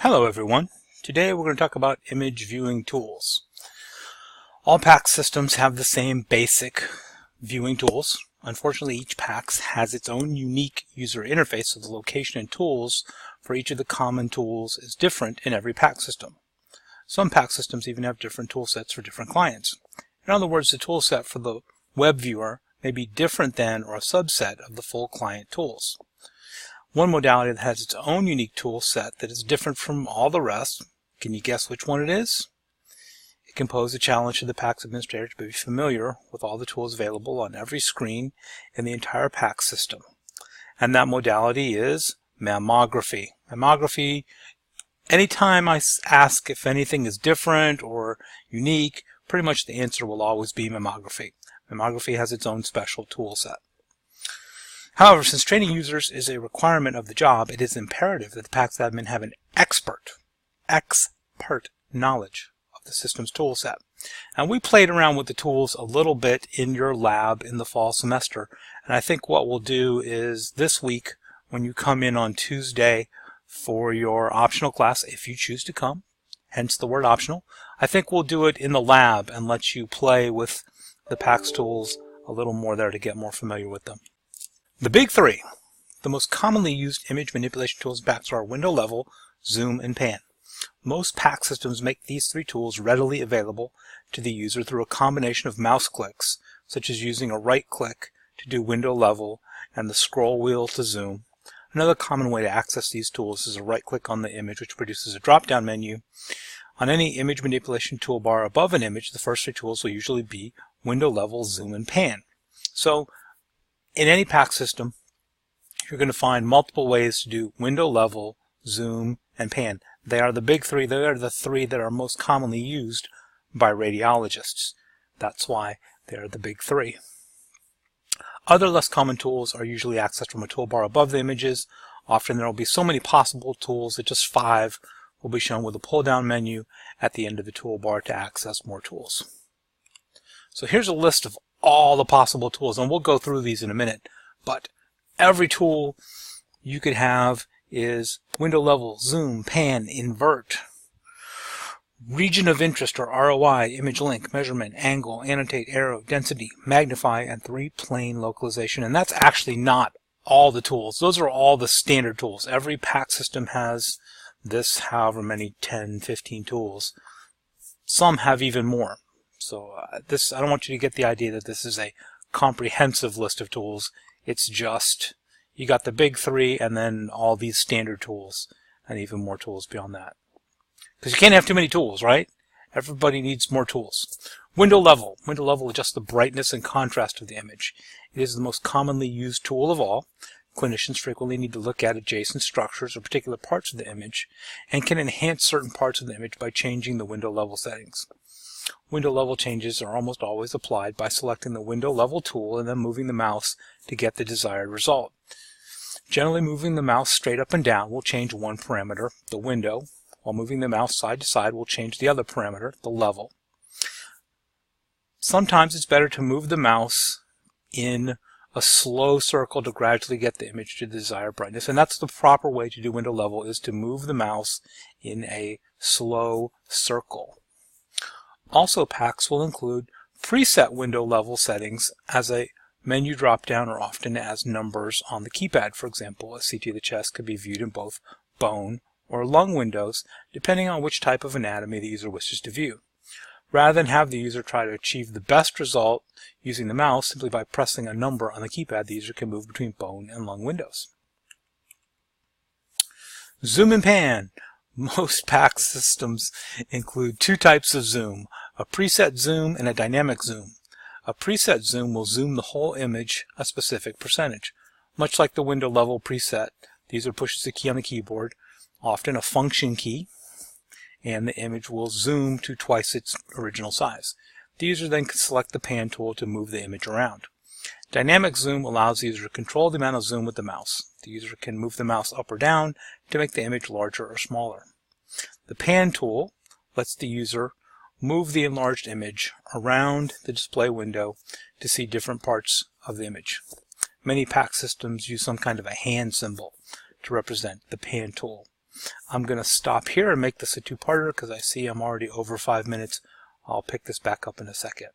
Hello everyone. Today we're going to talk about image viewing tools. All PAX systems have the same basic viewing tools. Unfortunately, each PAX has its own unique user interface, so the location and tools for each of the common tools is different in every PAX system. Some PAX systems even have different tool sets for different clients. In other words, the tool set for the web viewer may be different than or a subset of the full client tools. One modality that has its own unique tool set that is different from all the rest. Can you guess which one it is? It can pose a challenge to the PAX administrator to be familiar with all the tools available on every screen in the entire PAX system. And that modality is mammography. Mammography, anytime I ask if anything is different or unique, pretty much the answer will always be mammography. Mammography has its own special tool set. However, since training users is a requirement of the job, it is imperative that the PAX admin have an expert knowledge of the system's tool set. And we played around with the tools a little bit in your lab in the fall semester. And I think what we'll do is this week, when you come in on Tuesday for your optional class, if you choose to come, hence the word optional, I think we'll do it in the lab and let you play with the PAX tools a little more there to get more familiar with them. The big three. The most commonly used image manipulation tools in PAX are window level, zoom, and pan. Most PAX systems make these three tools readily available to the user through a combination of mouse clicks, such as using a right click to do window level and the scroll wheel to zoom. Another common way to access these tools is a right click on the image, which produces a drop-down menu. On any image manipulation toolbar above an image, the first three tools will usually be window level, zoom, and pan. So in any PAX system, you're going to find multiple ways to do window level, zoom, and pan. They are the big three. They are the three that are most commonly used by radiologists. That's why they are the big three. Other less common tools are usually accessed from a toolbar above the images. Often there will be so many possible tools that just 5 will be shown with a pull-down menu at the end of the toolbar to access more tools. So here's a list of all the possible tools, and we'll go through these in a minute, but every tool you could have is window level, zoom, pan, invert, region of interest or ROI, image link, measurement, angle, annotate, arrow, density, magnify, and 3-plane localization. And that's actually not all the tools. Those are all the standard tools. Every PAX system has this, however many, 10, 15 tools. Some have even more. So I don't want you to get the idea that this is a comprehensive list of tools. It's just, you got the big three and then all these standard tools and even more tools beyond that. Because you can't have too many tools, right? Everybody needs more tools. Window level. Window level adjusts the brightness and contrast of the image. It is the most commonly used tool of all. Clinicians frequently need to look at adjacent structures or particular parts of the image and can enhance certain parts of the image by changing the window level settings. Window level changes are almost always applied by selecting the window level tool and then moving the mouse to get the desired result. Generally, moving the mouse straight up and down will change one parameter, the window, while moving the mouse side to side will change the other parameter, the level. Sometimes it's better to move the mouse in a slow circle to gradually get the image to the desired brightness, and that's the proper way to do window level, is to move the mouse in a slow circle. Also, PAX will include preset window level settings as a menu drop-down or often as numbers on the keypad. For example, a CT of the chest could be viewed in both bone or lung windows, depending on which type of anatomy the user wishes to view. Rather than have the user try to achieve the best result using the mouse, simply by pressing a number on the keypad, the user can move between bone and lung windows. Zoom and pan. Most PAX systems include two types of zoom, a preset zoom and a dynamic zoom. A preset zoom will zoom the whole image a specific percentage. Much like the window level preset, the user pushes the key on the keyboard, often a function key, and the image will zoom to twice its original size. The user then can select the pan tool to move the image around. Dynamic zoom allows the user to control the amount of zoom with the mouse. The user can move the mouse up or down to make the image larger or smaller. The pan tool lets the user move the enlarged image around the display window to see different parts of the image. Many PAX systems use some kind of a hand symbol to represent the pan tool. I'm going to stop here and make this a two-parter because I see I'm already over 5 minutes. I'll pick this back up in a second.